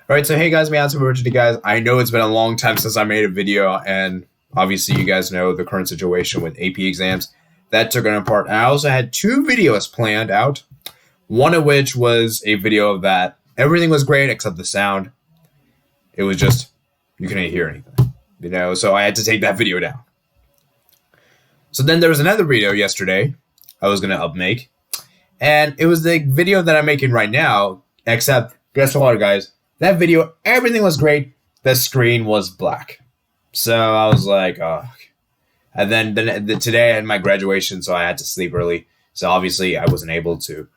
All right, so hey guys, man, over to you guys. I know it's been a long time since I made a video, and obviously you guys know the current situation with AP exams. That took it apart. And I also had two videos planned out, one of which was a video that everything was great except the sound. It was just, you couldn't hear anything, so I had to take that video down. So then there was another video yesterday I was going to upmake, and it was the video that I'm making right now, except guess what, guys? That video, everything was great. The screen was black. So I was like, oh. And then today I had my graduation, so I had to sleep early. So obviously I wasn't able to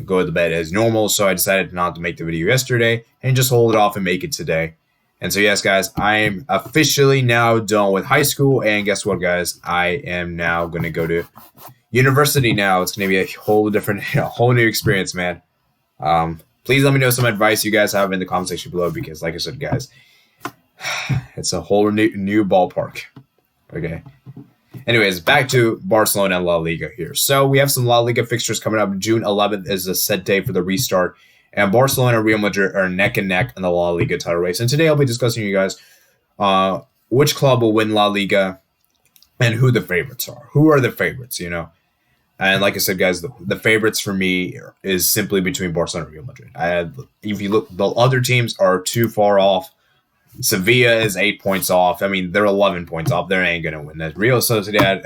go to bed as normal. So I decided not to make the video yesterday and just hold it off and make it today. And so, yes, guys, I'm officially now done with high school. And guess what, guys? I am now going to go to university now. It's going to be a whole new experience, man. Please let me know some advice you guys have in the comment section below because, like I said, guys, it's a whole new ballpark. Okay. Anyways, back to Barcelona and La Liga here. So we have some La Liga fixtures coming up. June 11th is the set day for the restart. And Barcelona and Real Madrid are neck and neck in the La Liga title race. And today I'll be discussing with you guys which club will win La Liga and who the favorites are. Who are the favorites, And like I said, guys, the favorites for me is simply between Barcelona and Real Madrid. If you look, the other teams are too far off. Sevilla is 8 points off. I mean, they're 11 points off. They ain't going to win that. Real Sociedad,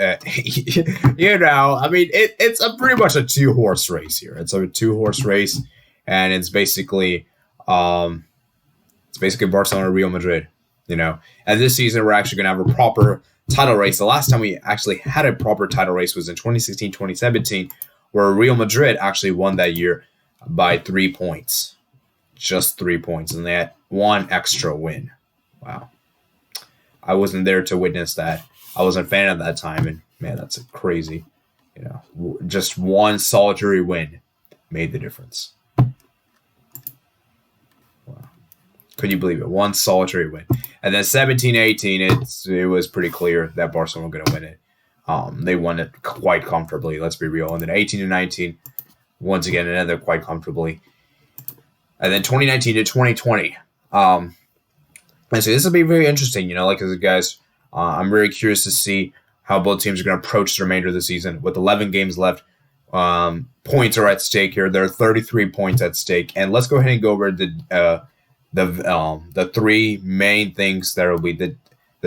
it's pretty much a two-horse race here. It's a two-horse race, and it's basically Barcelona and Real Madrid, And this season, we're actually going to have a proper title race. The last time we actually had a proper title race was in 2016-2017, where Real Madrid actually won that year by 3 points. Just 3 points, and they had one extra win. Wow. I wasn't there to witness that. I wasn't a fan of that time, and man, that's crazy. Just one solitary win made the difference. Wow. Could you believe it? One solitary win. And then 17-18, it was pretty clear that Barcelona were going to win it. They won it quite comfortably, let's be real. And then 18-19, once again, another quite comfortably. And then 2019-2020. And so this will be very interesting, like I said, guys, I'm very curious to see how both teams are going to approach the remainder of the season. With 11 games left, points are at stake here. There are 33 points at stake. And let's go ahead and go over the three main things that will be the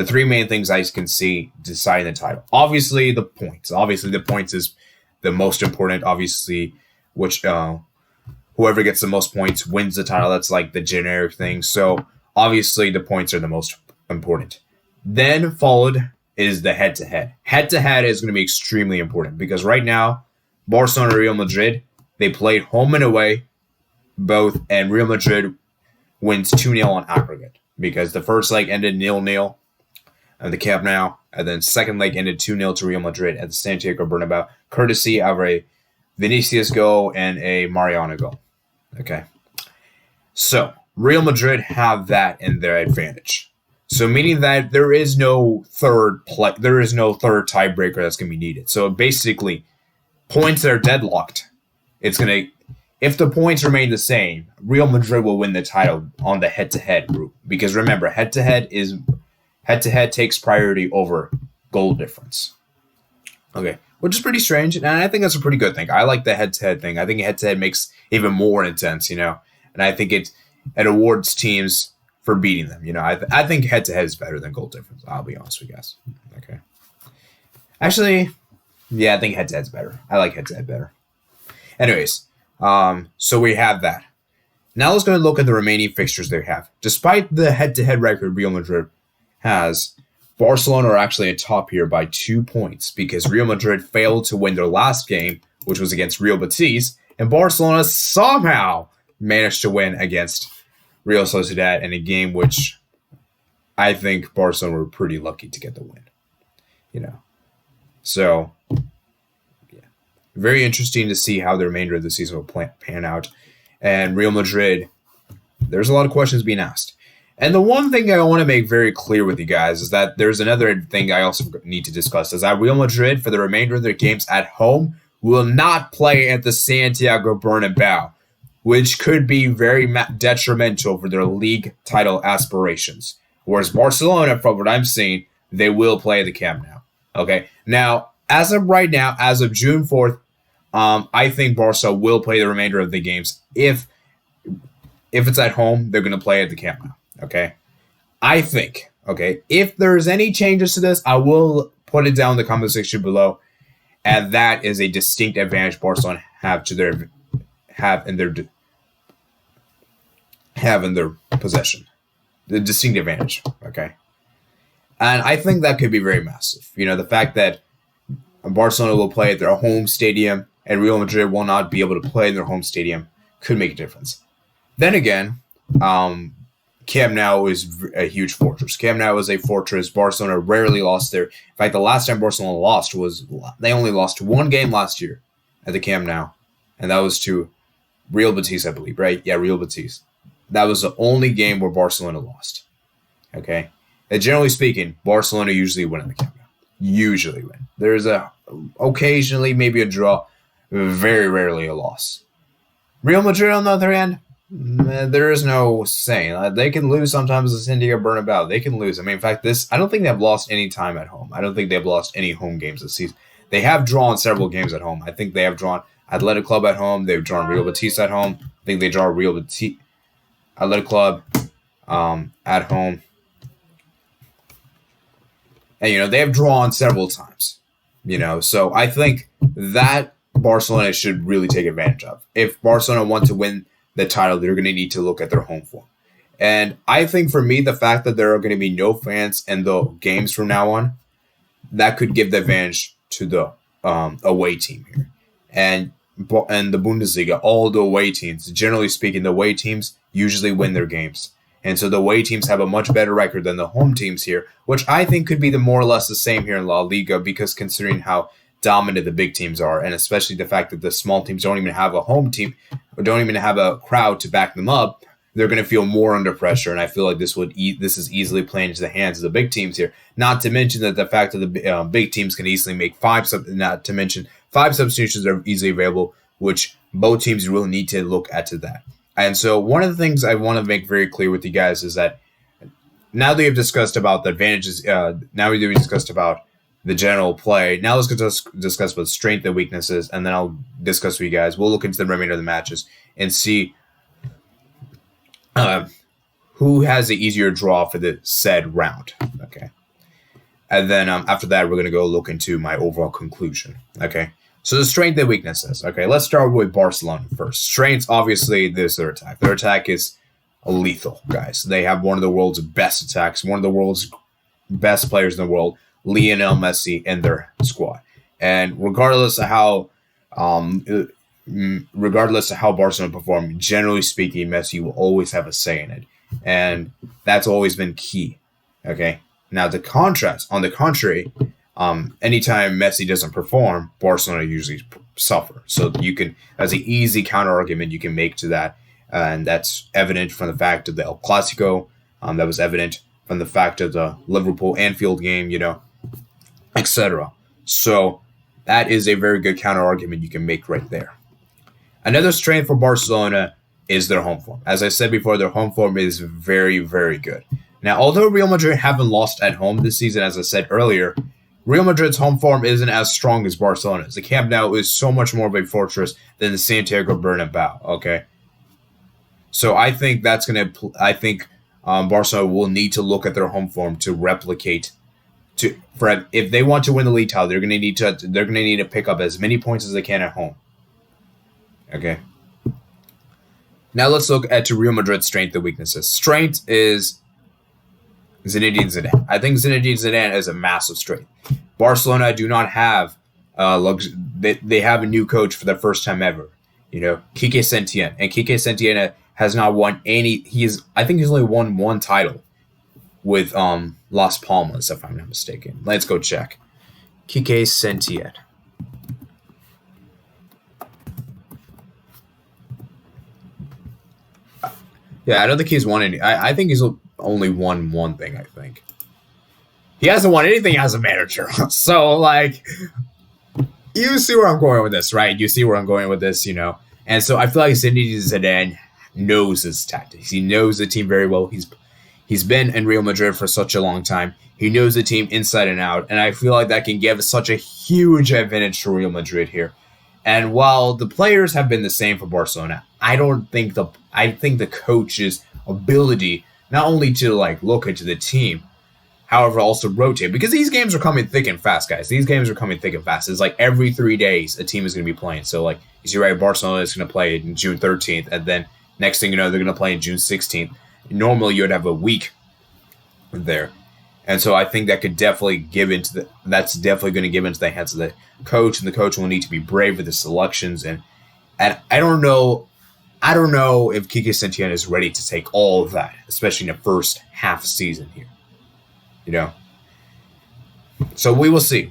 three main things I can see deciding the title. Obviously, the points. Obviously, the points is the most important. Obviously, which whoever gets the most points wins the title. That's like the generic thing. So obviously, the points are the most important. Then followed is the head-to-head. Head-to-head is going to be extremely important because right now, Barcelona and Real Madrid, they played home and away both, and Real Madrid wins 2-0 on aggregate because the first leg ended 0-0 at the Camp Nou, and then second leg ended 2-0 to Real Madrid at the Santiago Bernabeu, courtesy of a Vinicius goal and a Mariano goal. Okay, so Real Madrid have that in their advantage. So meaning that there is no third tiebreaker that's going to be needed. So basically, points that are deadlocked, if the points remain the same, Real Madrid will win the title on the head-to-head route. Because remember, head-to-head takes priority over goal difference. Okay, which is pretty strange, and I think that's a pretty good thing. I like the head-to-head thing. I think head-to-head makes even more intense, and I think it awards teams for beating them. I think head-to-head is better than goal difference. I'll be honest with you guys. Okay. Actually, yeah, I think head-to-head's better. I like head-to-head better. Anyways, so we have that. Now let's go and look at the remaining fixtures they have. Despite the head-to-head record Real Madrid has, Barcelona are actually atop here by 2 points because Real Madrid failed to win their last game, which was against Real Betis, and Barcelona somehow managed to win against Real Sociedad in a game which I think Barcelona were pretty lucky to get the win. So, yeah. Very interesting to see how the remainder of the season will pan out. And Real Madrid, there's a lot of questions being asked. And the one thing I want to make very clear with you guys is that there's another thing I also need to discuss, is that Real Madrid, for the remainder of their games at home, will not play at the Santiago Bernabeu. which could be very detrimental for their league title aspirations. Whereas Barcelona, from what I'm seeing, they will play the Camp Nou. Okay, now as of right now, as of June 4th, I think Barca will play the remainder of the games. If it's at home, they're going to play at the Camp Nou. Okay, I think. Okay, if there's any changes to this, I will put it down in the comment section below, and that is a distinct advantage Barcelona have in their possession. The distinct advantage. Okay, and I think that could be very massive. You know, the fact that Barcelona will play at their home stadium and Real Madrid will not be able to play in their home stadium could make a difference. Then again, Camp Nou is a huge fortress. Camp Nou is a fortress. Barcelona rarely lost there. In fact, the last time Barcelona lost they only lost one game last year at the Camp Nou, and that was to Real Betis, I believe, right? Yeah, Real Betis. That was the only game where Barcelona lost. Okay? And generally speaking, Barcelona usually win in the Camp Nou. Usually win. There's occasionally maybe a draw, very rarely a loss. Real Madrid, on the other hand, there is no saying. They can lose sometimes at Santiago Bernabeu. They can lose. I mean, in fact, I don't think they've lost any time at home. I don't think they've lost any home games this season. They have drawn several games at home. I think they have drawn Athletic Club at home. They've drawn Real Betis at home. I think they draw Real Betis, Athletic Club at home. And, they have drawn several times. So I think that Barcelona should really take advantage of. If Barcelona want to win the title, they're going to need to look at their home form. And I think for me, the fact that there are going to be no fans in the games from now on, that could give the advantage to the away team here. And the Bundesliga, all the away teams, generally speaking, the away teams usually win their games. And so the away teams have a much better record than the home teams here, which I think could be more or less the same here in La Liga, because considering how dominant the big teams are, and especially the fact that the small teams don't even have a home team or don't even have a crowd to back them up, they're going to feel more under pressure. And I feel like this is easily playing into the hands of the big teams here. Not to mention that the fact that the big teams can easily make five substitutions are easily available, which both teams really need to look at to that. And so one of the things I want to make very clear with you guys is that now that we've discussed about the advantages, now we've discussed about the general play, now let's discuss about strength and weaknesses, and then I'll discuss with you guys. We'll look into the remainder of the matches and see who has the easier draw for the said round. Okay. And then after that, we're going to go look into my overall conclusion. Okay. So the strength and weaknesses. Okay, let's start with Barcelona first. Strengths, obviously, there's their attack. Their attack is lethal, guys. They have one of the world's best attacks, one of the world's best players in the world, Lionel Messi, in their squad. And regardless of how Barcelona perform, generally speaking, Messi will always have a say in it, and that's always been key. Okay, now on the contrary. Anytime Messi doesn't perform, Barcelona usually suffer. So that's an easy counter argument you can make to that. And that's evident from the fact of the El Clasico. That was evident from the fact of the Liverpool Anfield game, etc. So that is a very good counter argument you can make right there. Another strength for Barcelona is their home form. As I said before, their home form is very, very good. Now, although Real Madrid haven't lost at home this season, as I said earlier, Real Madrid's home form isn't as strong as Barcelona's. The Camp Nou is so much more of a fortress than the Santiago Bernabeu. Okay, so I think Barcelona will need to look at their home form to replicate. If they want to win the league title, they're going to need to pick up as many points as they can at home. Okay. Now let's look at Real Madrid's strength and weaknesses. Strength is Zinedine Zidane. I think Zinedine Zidane is a massive strength. Barcelona do not have they have a new coach for the first time ever. Quique Setién. And Quique Setién has not won any. I think he's only won one title with Las Palmas, if I'm not mistaken. Let's go check. Quique Setién. Yeah, I don't think he's won any. I think he's only won one thing, I think. He hasn't won anything as a manager. So, you see where I'm going with this, right? You see where I'm going with this, And And so I feel like Zinedine Zidane knows his tactics. He knows the team very well. He's been in Real Madrid for such a long time. He knows the team inside and out, and I feel like that can give such a huge advantage to Real Madrid here. And while the players have been the same for Barcelona, I think the coach's ability not only to like look into the team, however, also rotate, because these games are coming thick and fast, guys. These games are coming thick and fast. It's like every 3 days a team is going to be playing. So like you see, right, Barcelona is going to play in June 13th, and then next thing you know, they're going to play in June 16th. Normally, you'd have a week there. And so I think that could definitely that's definitely going to give into the hands of the coach, and the coach will need to be brave with the selections. And I don't know if Kike Setien is ready to take all of that, especially in the first half season here. So we will see.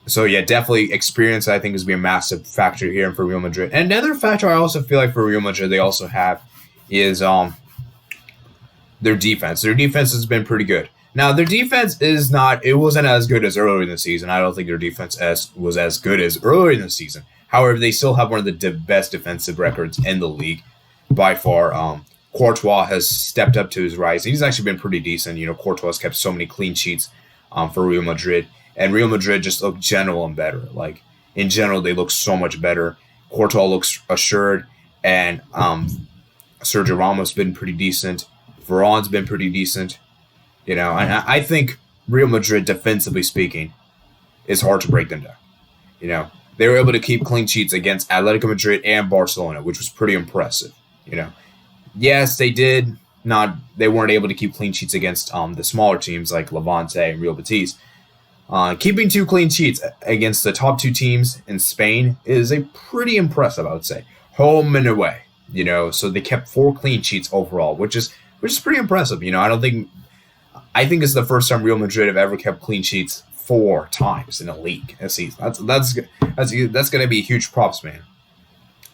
So yeah, definitely experience, I think, is going to be a massive factor here for Real Madrid. And another factor I also feel like for Real Madrid they also have is their defense. Their defense has been pretty good. Now, their defense wasn't as good as earlier in the season. I don't think their defense was as good as earlier in the season. However, they still have one of the best defensive records in the league by far. Courtois has stepped up to his rise. He's actually been pretty decent. Courtois has kept so many clean sheets for Real Madrid. And Real Madrid just look general and better. Like, in general, they look so much better. Courtois looks assured. And Sergio Ramos has been pretty decent. Varane's been pretty decent. And I think Real Madrid, defensively speaking, is hard to break them down. They were able to keep clean sheets against Atletico Madrid and Barcelona, which was pretty impressive. Yes, they weren't able to keep clean sheets against the smaller teams like Levante and Real Betis. Keeping 2 clean sheets against the top 2 teams in Spain is a pretty impressive, I would say. Home and away, so they kept 4 clean sheets overall, which is pretty impressive. I think it's the first time Real Madrid have ever kept clean sheets 4 times in a league this season. That's going to be huge props, man.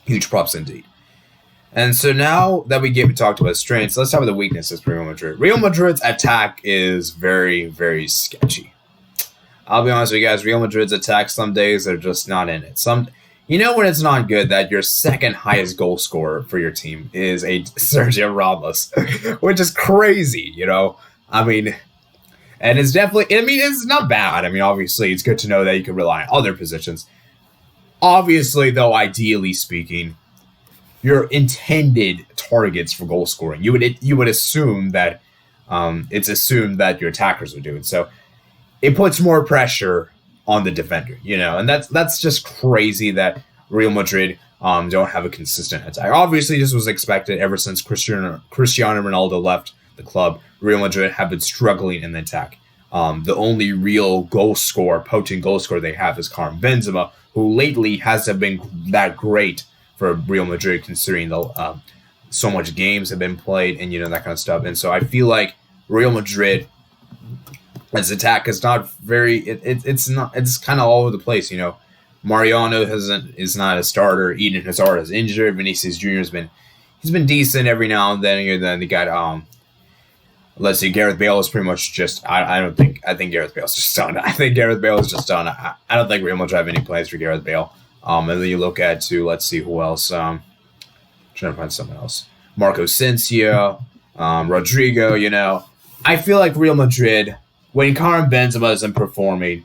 Huge props indeed. And so now that we talked about strengths, let's talk about the weaknesses for Real Madrid. Real Madrid's attack is very, very sketchy. I'll be honest with you guys, Real Madrid's attack some days are just not in it. When it's not good, that your second highest goal scorer for your team is a Sergio Ramos, which is crazy, and it's definitely, it's not bad. Obviously, it's good to know that you can rely on other positions. Obviously, though, ideally speaking, your intended targets for goal scoring, you would assume that it's assumed that your attackers are doing so. It puts more pressure on the defender, and that's just crazy that Real Madrid don't have a consistent attack. Obviously, this was expected ever since Cristiano Ronaldo left the club. Real Madrid have been struggling in the attack. The only real potent goal scorer they have is Karim Benzema, who lately hasn't been that great for Real Madrid, considering so much games have been played and that kind of stuff. And so I feel like Real Madrid, its attack is not very. It's kind of all over the place. Mariano is not a starter. Eden Hazard is injured. Vinicius Jr. he's been decent every now and then. Then they got let's see, Gareth Bale is pretty much just. I think Gareth Bale's just done. I think Gareth Bale is just done. I don't think Real Madrid have any plans for Gareth Bale. And then you look at let's see who else. Trying to find someone else. Marco Asensio, Rodrigo. I feel like Real Madrid, when Karim Benzema isn't performing,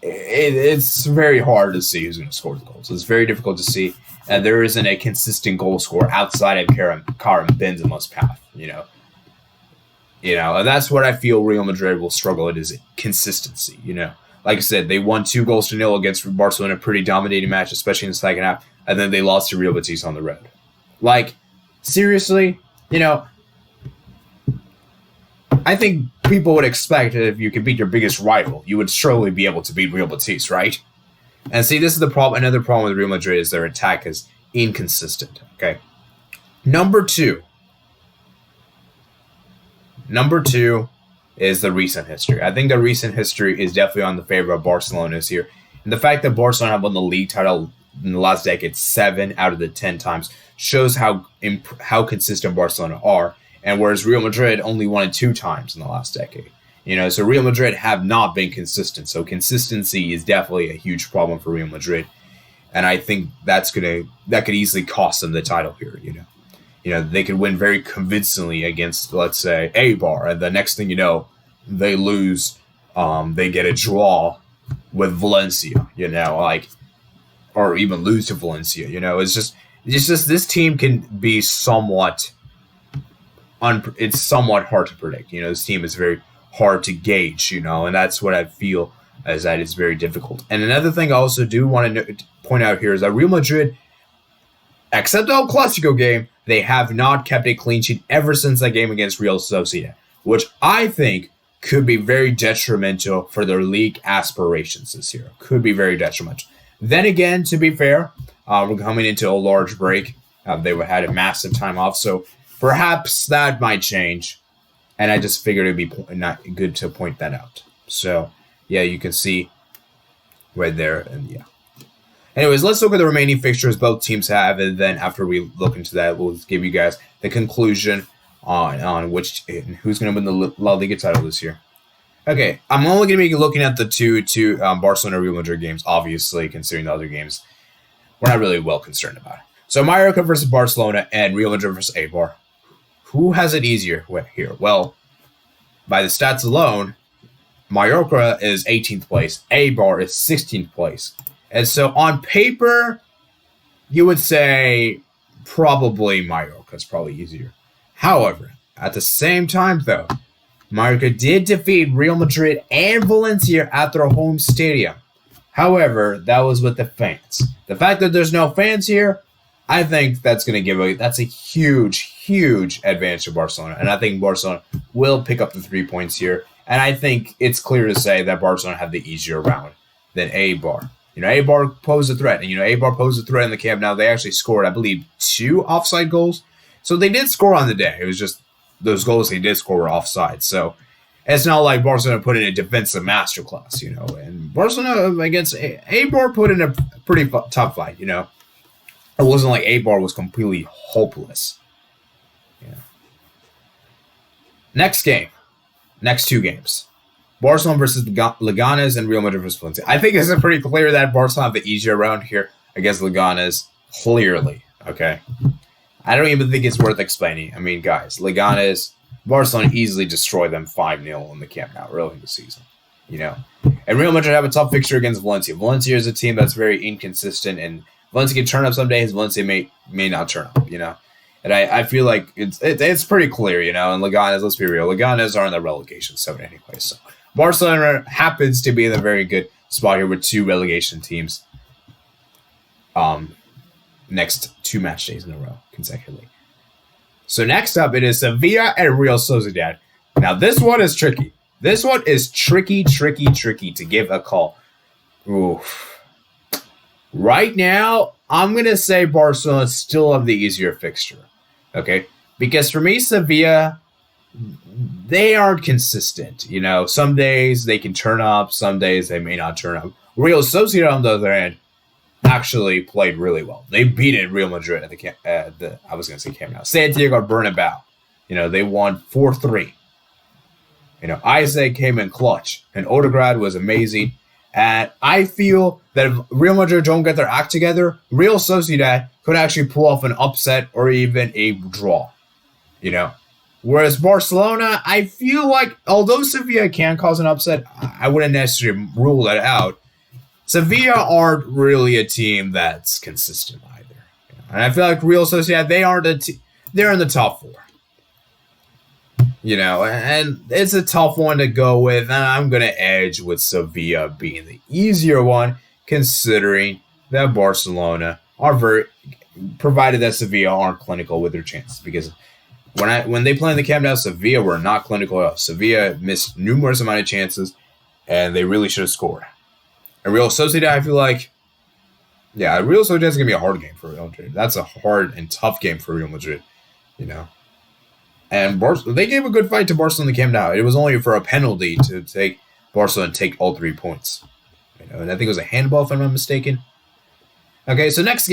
it's very hard to see who's going to score the goals. It's very difficult to see, and there isn't a consistent goal scorer outside of Karim Benzema's path. And that's what I feel Real Madrid will struggle at, is consistency. Like I said, they won 2-0 against Barcelona, a pretty dominating match, especially in the second half, and then they lost to Real Betis on the road. Like, seriously, I think people would expect that if you could beat your biggest rival, you would surely be able to beat Real Betis, right? And see, this is the problem. Another problem with Real Madrid is their attack is inconsistent. Okay. Number two is the recent history. I think the recent history is definitely on the favor of Barcelona's here. And the fact that Barcelona have won the league title in the last decade 7 out of the 10 times shows how consistent Barcelona are. And whereas Real Madrid only won it 2 times in the last decade. So Real Madrid have not been consistent. So consistency is definitely a huge problem for Real Madrid. and I think that could easily cost them the title here. They could win very convincingly against, let's say, Eibar, and the next thing you know, they lose. They get a draw with Valencia, or even lose to Valencia. It's just this team can be somewhat. It's somewhat hard to predict. This team is very hard to gauge. And that's what I feel is that it's very difficult. And another thing I also do want to point out here is that Real Madrid, except the El Clasico game, they have not kept a clean sheet ever since that game against Real Sociedad, which I think could be very detrimental for their league aspirations this year. Could be very detrimental. Then again, to be fair, we're coming into a large break. They had a massive time off, so perhaps that might change. And I just figured it'd be not good to point that out. So, yeah, you can see right there, and yeah. Anyways, let's look at the remaining fixtures both teams have, and then after we look into that, we'll give you guys the conclusion on who's going to win the La Liga title this year. Okay, I'm only going to be looking at the two Barcelona Real Madrid games, obviously, considering the other games we're not really well concerned about. So Mallorca versus Barcelona and Real Madrid versus Eibar. Who has it easier here? Well, by the stats alone, Mallorca is 18th place, Eibar is 16th place. And so on paper, you would say probably Mallorca is probably easier. However, at the same time, though, Mallorca did defeat Real Madrid and Valencia at their home stadium. However, that was with the fans. The fact that there's no fans here, I think that's a huge, huge advantage to Barcelona. And I think Barcelona will pick up the 3 points here. And I think it's clear to say that Barcelona have the easier round than Eibar. Eibar posed a threat. And, Eibar posed a threat in the Camp Nou. They actually scored, I believe, 2 offside goals. So they did score on the day. It was just those goals they did score were offside. So it's not like Barcelona put in a defensive masterclass, And Barcelona against Eibar put in a pretty tough fight, It wasn't like Eibar was completely hopeless. Next two games. Barcelona versus Leganes and Real Madrid versus Valencia. I think it's pretty clear that Barcelona have the easier round here against Leganes. Clearly, okay? I don't even think it's worth explaining. I mean, guys, Leganes, Barcelona easily destroyed them 5-0 in the Camp Nou early in the season. And Real Madrid have a tough fixture against Valencia. Valencia is a team that's very inconsistent, and Valencia can turn up some days. Valencia may not turn up, And I feel like it's pretty clear, And Leganes, let's be real, Leganes are in the relegation zone anyway. So Barcelona happens to be in a very good spot here with 2 relegation teams. Next 2 match days in a row consecutively. So next up, it is Sevilla and Real Sociedad. Now this one is tricky. This one is tricky to give a call. Oof. Right now, I'm going to say Barcelona still have the easier fixture. Okay? Because for me, Sevilla, they aren't consistent. Some days they can turn up, some days they may not turn up. Real Sociedad, on the other hand, actually played really well. They beat Real Madrid at Camp Nou. Santiago Bernabeu. They won 4-3. Isaac came in clutch, and Odegaard was amazing. And I feel that if Real Madrid don't get their act together, Real Sociedad could actually pull off an upset or even a draw. Whereas Barcelona, I feel like, although Sevilla can cause an upset, I wouldn't necessarily rule that out. Sevilla aren't really a team that's consistent either. And I feel like Real Sociedad, they're in the top 4. And it's a tough one to go with, and I'm going to edge with Sevilla being the easier one, considering that Barcelona are provided that Sevilla aren't clinical with their chances. Because when they play in the Camp Nou, Sevilla were not clinical at all. Sevilla missed numerous amount of chances, and they really should have scored. And Real Sociedad, I feel like, Real Sociedad is going to be a hard game for Real Madrid. That's a hard and tough game for Real Madrid, And they gave a good fight to Barcelona in the Camp Nou. It was only for a penalty to take Barcelona and take all 3 points. And I think it was a handball, if I'm not mistaken. Okay, so next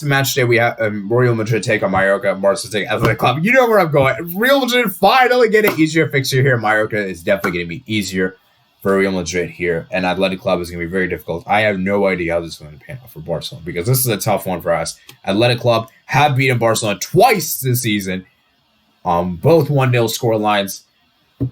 match day, we have Real Madrid take on Mallorca, Barcelona take Athletic Club. You know where I'm going. Real Madrid finally get an easier fixture here. Mallorca is definitely going to be easier. for Real Madrid here, and Athletic Club is going to be very difficult. I have no idea how this is going to pan out for Barcelona because this is a tough one for us. Athletic Club have beaten Barcelona twice this season, both 1-0 score lines,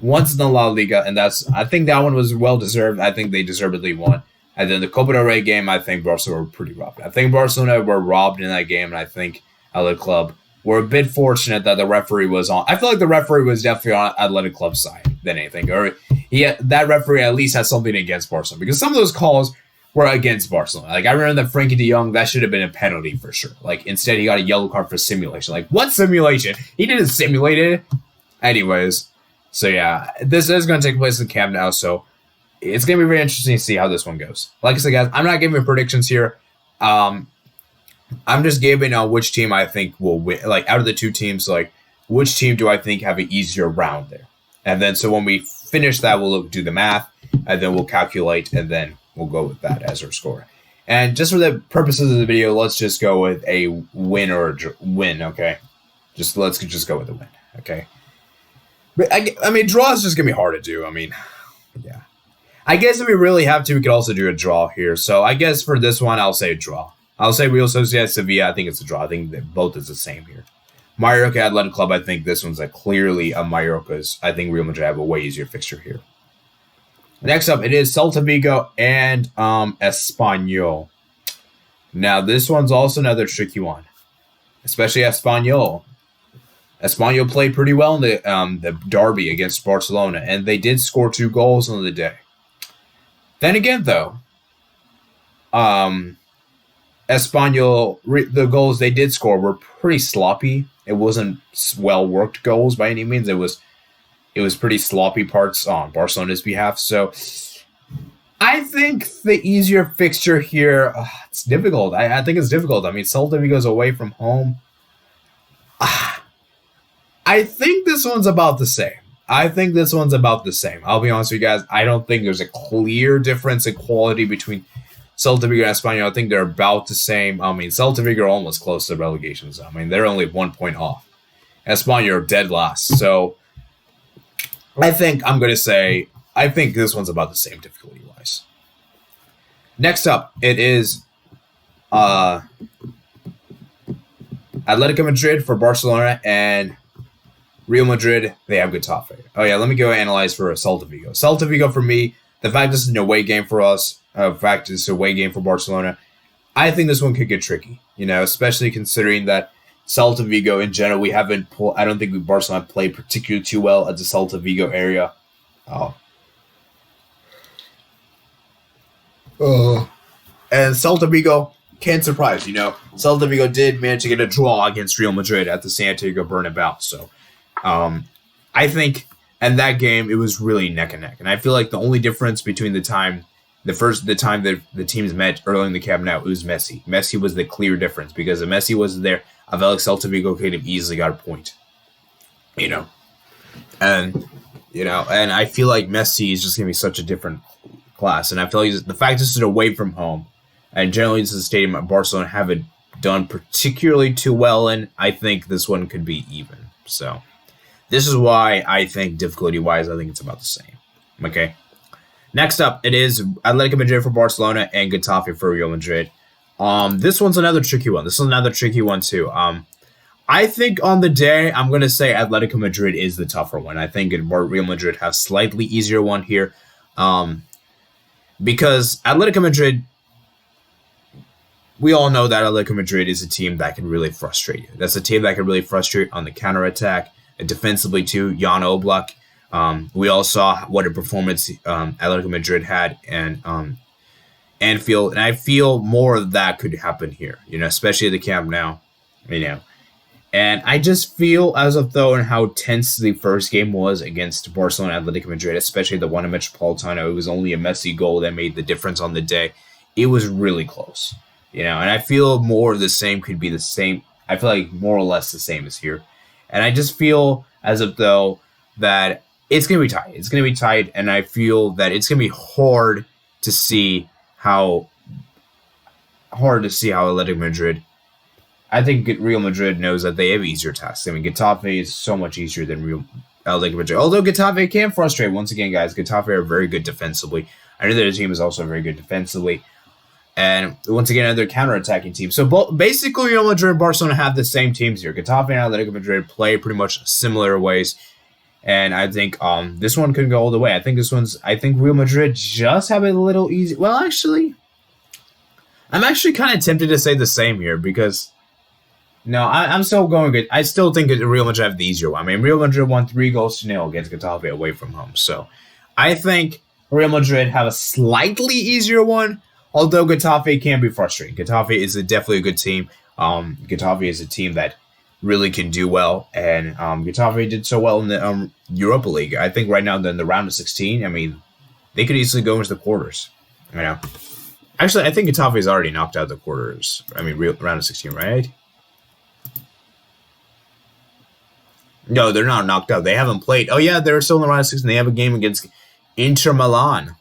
once in the La Liga, and I think that one was well deserved. I think they deservedly won. And then the Copa del Rey game, I think Barcelona were pretty robbed. I think Barcelona were robbed in that game, and I think Athletic Club were a bit fortunate that the referee was on. I feel like the referee was definitely on Athletic Club's side than anything. Or that referee at least has something against Barcelona. Because some of those calls were against Barcelona. Like, I remember that Frankie de Jong, that should have been a penalty for sure. Like, instead he got a yellow card for simulation. Like, what simulation? He didn't simulate it. Anyways, so yeah, this is going to take place in Camp Nou, so it's going to be very interesting to see how this one goes. Like I said, guys, I'm not giving predictions here. I'm just giving which team I think will win. Like, out of the two teams, like, which team do I think have an easier round there? And then, so when we finish that, we'll do the math, and then we'll calculate, and then we'll go with that as our score. And just for the purposes of the video, let's just go with a win or win, okay? Let's just go with a win, okay? But I mean, draw is just going to be hard to do. I mean, yeah. I guess if we really have to, we could also do a draw here. So I guess for this one, I'll say a draw. I'll say Real Sociedad Sevilla. I think it's a draw. I think that both is the same here. Mallorca Athletic Club. I think this one's clearly a Mallorca's. I think Real Madrid have a way easier fixture here. Next up, it is Celta Vigo and Espanol. Now this one's also another tricky one, especially Espanol. Espanol played pretty well in the derby against Barcelona, and they did score 2 goals on the day. Then again, though, Espanol, the goals they did score were pretty sloppy. It wasn't well-worked goals by any means. It was pretty sloppy parts on Barcelona's behalf. So I think the easier fixture here, it's difficult. I think it's difficult. I mean, Celta Vigo's away from home. I think this one's about the same. I'll be honest with you guys. I don't think there's a clear difference in quality between Celta Vigo and Espanol. I think they're about the same. I mean, Celta Vigo are almost close to relegation zone. I mean, they're only 1 point off. Espanol are dead last. So I think this one's about the same difficulty-wise. Next up, it is Atletico Madrid for Barcelona and Real Madrid, they have Getafe. Oh yeah, let me go analyze for Celta Vigo. Celta Vigo, for me, the fact this is an away game for us, the fact it's an away game for Barcelona, I think this one could get tricky, especially considering that Celta Vigo in general, I don't think Barcelona played particularly too well at the Celta Vigo area. And Celta Vigo can surprise, Celta Vigo did manage to get a draw against Real Madrid at the Santiago Bernabeu, so I think in that game it was really neck and neck, and I feel like the only difference between the time that the teams met early in the Camp Nou, it was Messi. Messi was the clear difference because if Messi wasn't there, I felt like Celta Vigo could have easily got a point, and I feel like Messi is just gonna be such a different class, and I feel like the fact this is away from home, and generally this is a stadium that Barcelona haven't done particularly too well in. I think this one could be even. So this is why I think difficulty-wise, I think it's about the same. Okay. Next up, it is Atletico Madrid for Barcelona and Getafe for Real Madrid. This one's another tricky one. This is another tricky one too. I think on the day, I'm going to say Atletico Madrid is the tougher one. I think Real Madrid have slightly easier one here. Because Atletico Madrid, we all know that Atletico Madrid is a team that can really frustrate you. That's a team that can really frustrate on the counterattack, and defensively too. Jan Oblak. We all saw what a performance Atletico Madrid had and Anfield, and I feel more of that could happen here. Especially at the Camp Nou. And I just feel as of though and how tense the first game was against Barcelona and Atletico Madrid, especially the one in Metropolitano. It was only a Messi goal that made the difference on the day. It was really close. And I feel more of the same could be the same. I feel like more or less the same as here. And I just feel as if though that it's going to be tight. It's going to be tight. And I feel that it's going to be hard to see how Atletico Madrid. I think Real Madrid knows that they have easier tasks. I mean, Getafe is so much easier than Atletico Madrid. Although Getafe can frustrate, once again, guys, Getafe are very good defensively. I know their team is also very good defensively. And once again, another counter-attacking team. So basically, Real Madrid and Barcelona have the same teams here. Getafe and Atletico Madrid play pretty much similar ways. And I think this one could go all the way. I think Real Madrid just have a little easy. Well, actually, I'm actually kind of tempted to say the same here because no, I'm still going good. I still think Real Madrid have the easier one. I mean, Real Madrid won 3-0 against Getafe away from home. So I think Real Madrid have a slightly easier one, although Getafe can be frustrating. Getafe is definitely a good team. Getafe is a team that really can do well, and Getafe did so well in the Europa League. I think right now in the round of 16, I mean, they could easily go into the quarters. You know, actually, I think Getafe is already knocked out the quarters. I mean, round of 16, right? No, they're not knocked out. They haven't played. Oh yeah, they're still in the round of 16. They have a game against Inter Milan.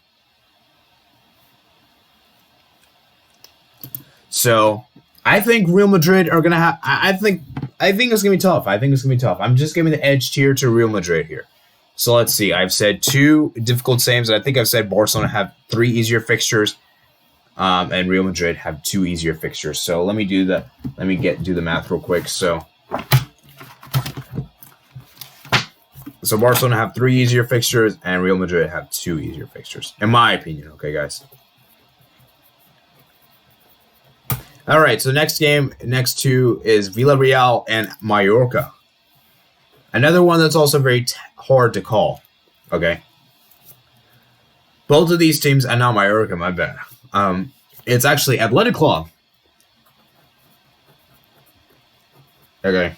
So I think Real Madrid are gonna have. I think it's gonna be tough. I'm just giving the edge here to Real Madrid here. So let's see. I've said 2 difficult games, and I think I've said Barcelona have 3 easier fixtures, and Real Madrid have 2 easier fixtures. So let me do the math real quick. So Barcelona have 3 easier fixtures, and Real Madrid have 2 easier fixtures, in my opinion. Okay, guys. All right, so next 2 is Villarreal and Mallorca. Another one that's also very hard to call. Okay. Both of these teams, and not Mallorca, my bad. It's actually Athletic Club. Okay.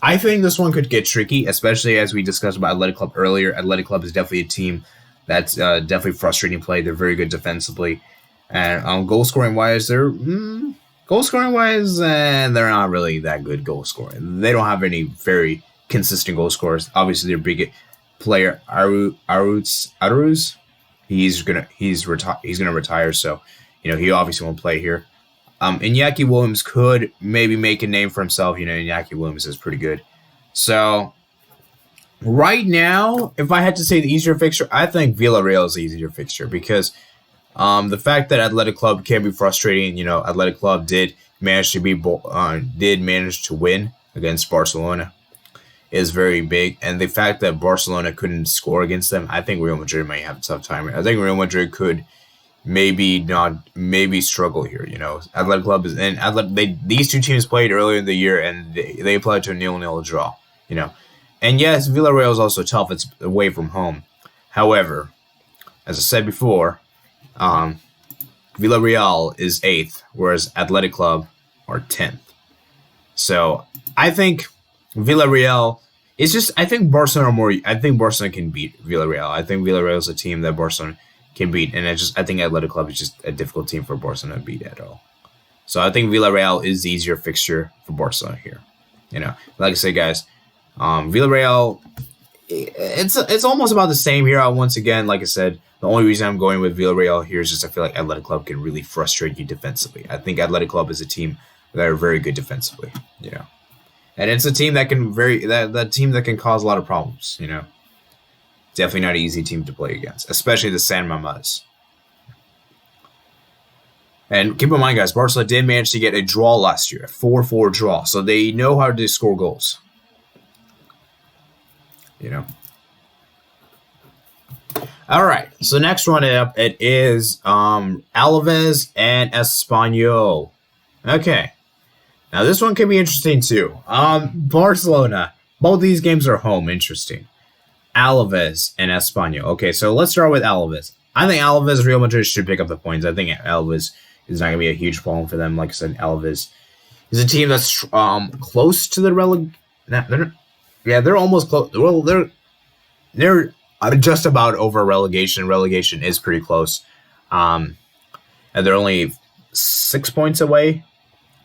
I think this one could get tricky, especially as we discussed about Athletic Club earlier. Athletic Club is definitely a team that's definitely frustrating play. They're very good defensively. And goal scoring wise, they're not really that good goal scoring. They don't have any very consistent goal scorers. Obviously, their big player Aruz, he's gonna retire. So he obviously won't play here. Iñaki Williams could maybe make a name for himself. Iñaki Williams is pretty good. So right now, if I had to say the easier fixture, I think Villarreal is the easier fixture because the fact that Athletic Club can be frustrating. Athletic Club did manage to win against Barcelona is very big, and the fact that Barcelona couldn't score against them, I think Real Madrid might have a tough time. I think Real Madrid could maybe struggle here. Athletic Club these 2 teams played earlier in the year, and they applied to a 0-0 draw. And yes, Villarreal is also tough. It's away from home. However, as I said before, Villarreal is 8th, whereas Athletic Club are 10th. So I think Villarreal is just. I think Barcelona can beat Villarreal. I think Villarreal is a team that Barcelona can beat, and I think Athletic Club is just a difficult team for Barcelona to beat at all. So I think Villarreal is the easier fixture for Barcelona here. Like I said, guys, Villarreal, it's almost about the same here. Once again, like I said, the only reason I'm going with Villarreal here is just I feel like Athletic Club can really frustrate you defensively. I think Athletic Club is a team that are very good defensively, and it's a team that can that team that can cause a lot of problems, Definitely not an easy team to play against, especially the San Mamés. And keep in mind, guys, Barcelona did manage to get a draw last year, a 4-4 draw, so they know how to score goals. All right, so next one up, it is Alaves and Espanol. Okay, now this one could be interesting too. Barcelona, both these games are home. Interesting. Alaves and Espanol. Okay, so let's start with Alaves. I think Alaves, Real Madrid should pick up the points. I think Alaves is not going to be a huge problem for them. Like I said, Alaves is a team that's close to the they're almost close. Well, they're just about over relegation. Relegation is pretty close. And they're only 6 points away,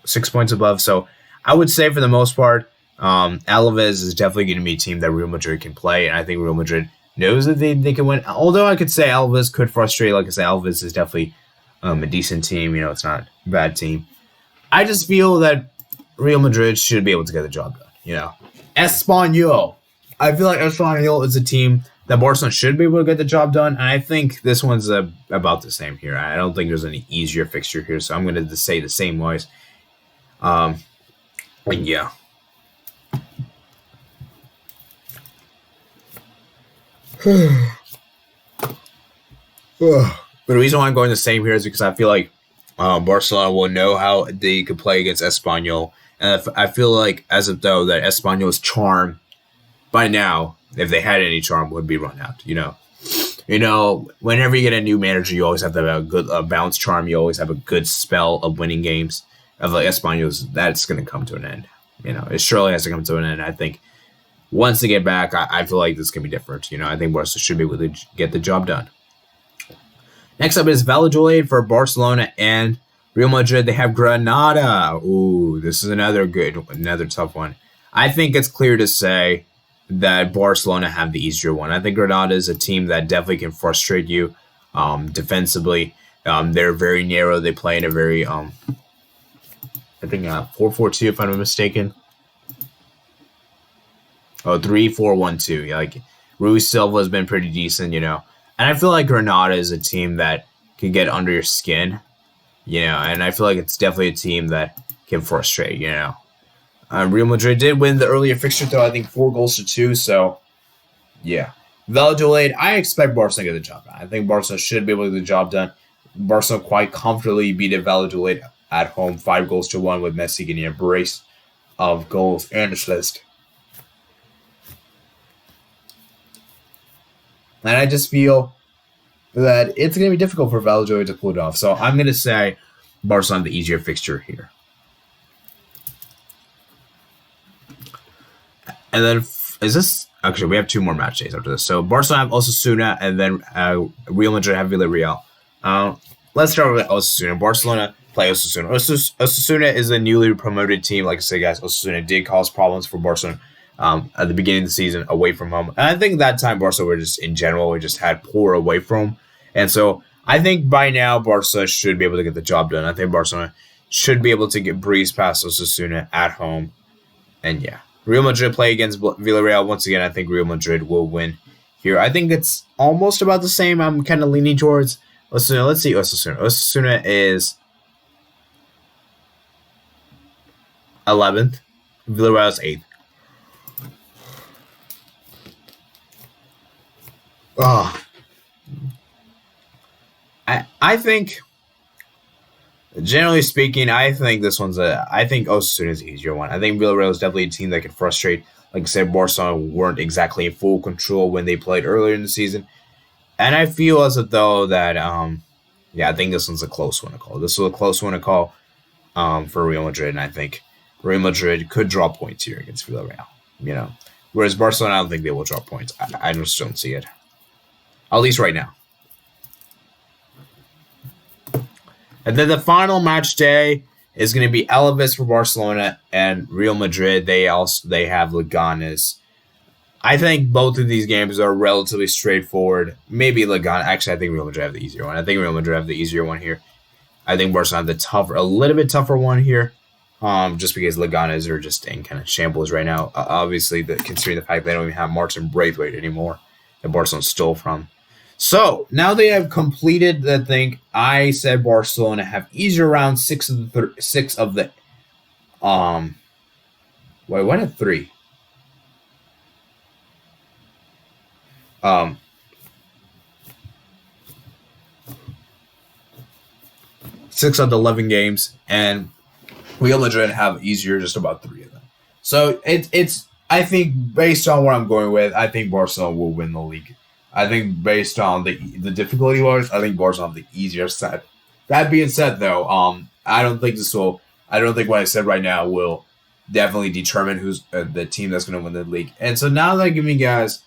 6 points above. So I would say for the most part, Alaves is definitely going to be a team that Real Madrid can play, and I think Real Madrid knows that they can win. Although I could say Alaves could frustrate. Like I said, Alaves is definitely a decent team. It's not a bad team. I just feel that Real Madrid should be able to get the job done. Espanol. I feel like Espanol is a team that Barcelona should be able to get the job done, and I think this one's about the same here. I don't think there's any easier fixture here, so I'm going to say the same ways. And yeah. But the reason why I'm going the same here is because I feel like Barcelona will know how they could play against Espanol, and I feel like as of though that Espanol's charm by now, if they had any charm, would be run out. Whenever you get a new manager, you always have to have a good bounce charm. You always have a good spell of winning games. Of like Espanol's, that's going to come to an end. It surely has to come to an end. I think once they get back, I feel like this can be different. I think Barca should be able to get the job done. Next up is Valladolid for Barcelona and Real Madrid. They have Granada. Ooh, this is another tough one. I think it's clear to say that Barcelona have the easier one. I think Granada is a team that definitely can frustrate you defensively. They're very narrow. They play in a very, I think 4-4-2 if I'm not mistaken. 3-4-1-2. Like Ruiz Silva has been pretty decent, And I feel like Granada is a team that can get under your skin, and I feel like it's definitely a team that can frustrate, Real Madrid did win the earlier fixture, though, I think 4-2. So, yeah. Valladolid, I expect Barcelona to get the job done. I think Barcelona should be able to get the job done. Barcelona quite comfortably beat Valladolid at home, 5-1, with Messi getting a brace of goals and assist. And I just feel that it's going to be difficult for Valladolid to pull it off. So I'm going to say Barcelona the easier fixture here. And then actually we have two more match days after this. So Barcelona have Osasuna, and then Real Madrid have Villarreal. Let's start with Osasuna. Barcelona play Osasuna. Osasuna is a newly promoted team. Like I said, guys, Osasuna did cause problems for Barcelona at the beginning of the season away from home. And I think that time Barcelona we just had poor away from home. And so I think by now Barcelona should be able to get the job done. I think Barcelona should be able to get breeze past Osasuna at home. And yeah. Real Madrid play against Villarreal. Once again, I think Real Madrid will win here. I think it's almost about the same. I'm kind of leaning towards Osasuna. Let's see Osasuna. Osasuna is 11th. Villarreal is 8th. I think, generally speaking, I think Osasuna is the easier one. I think Villarreal is definitely a team that can frustrate. Like I said, Barcelona weren't exactly in full control when they played earlier in the season. And I feel as though that, I think this one's a close one to call. This was a close one to call for Real Madrid. And I think Real Madrid could draw points here against Villarreal. Whereas Barcelona, I don't think they will draw points. I just don't see it. At least right now. And then the final match day is going to be Alaves for Barcelona and Real Madrid. They have Leganes. I think both of these games are relatively straightforward. Maybe Leganes. Actually, I think Real Madrid have the easier one. Here. I think Barcelona have a little bit tougher one here. Just because Leganes are just in kind of shambles right now. Obviously, considering the fact they don't even have Martin Braithwaite anymore that Barcelona stole from. So, now they have completed the thing. I said Barcelona have easier round 6 of the wait, what at 3? 6 of the 11 games, and Real Madrid have easier just about 3 of them. So it's I think based on what I'm going with, I think Barcelona will win the league. I think based on the difficulty wise, I think Barcelona have the easier set. That being said, though, I don't think what I said right now will definitely determine who's the team that's going to win the league. And so now that I give you guys,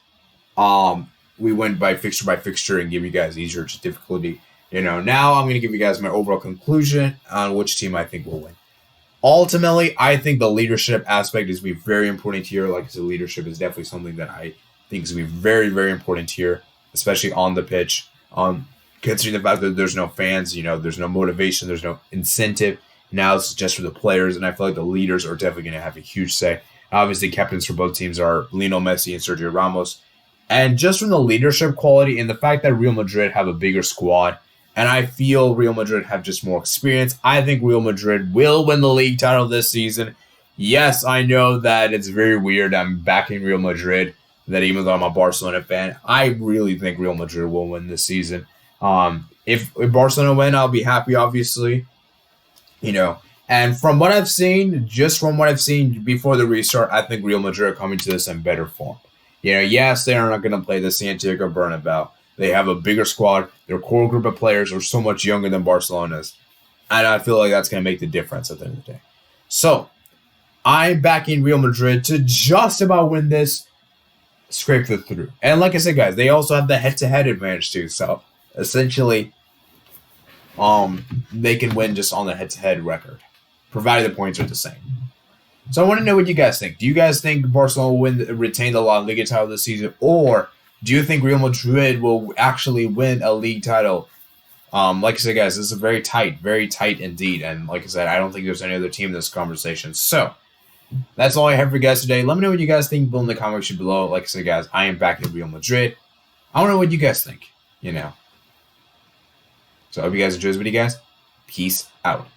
we went by fixture and give you guys easier difficulty. Now I'm going to give you guys my overall conclusion on which team I think will win. Ultimately, I think the leadership aspect is going to be very important here. Like I said, leadership is definitely something that I think is going to be very, very important here, especially on the pitch. Considering the fact that there's no fans, there's no motivation, there's no incentive. Now it's just for the players, and I feel like the leaders are definitely going to have a huge say. Obviously, captains for both teams are Lionel Messi and Sergio Ramos. And just from the leadership quality and the fact that Real Madrid have a bigger squad, and I feel Real Madrid have just more experience, I think Real Madrid will win the league title this season. Yes, I know that it's very weird. I'm backing Real Madrid, that even though I'm a Barcelona fan, I really think Real Madrid will win this season. If Barcelona win, I'll be happy, obviously. And from what I've seen, just from what I've seen before the restart, I think Real Madrid are coming to this in better form. Yes, they are not going to play the Santiago Bernabeu. They have a bigger squad. Their core group of players are so much younger than Barcelona's. And I feel like that's going to make the difference at the end of the day. So, I'm backing Real Madrid to just about win this, scrape it through. And like I said, guys, they also have the head-to-head advantage too. So, essentially, they can win just on the head-to-head record, provided the points are the same. So I want to know what you guys think. Do you guys think Barcelona will retain the La Liga title this season, or do you think Real Madrid will actually win a league title? Like I said, guys, this is very tight indeed. And like I said, I don't think there's any other team in this conversation. So that's all I have for you guys today. Let me know what you guys think below in the comment section below. Like I said, guys, I am backing Real Madrid. I want to know what you guys think. So I hope you guys enjoyed this video, guys. Peace out.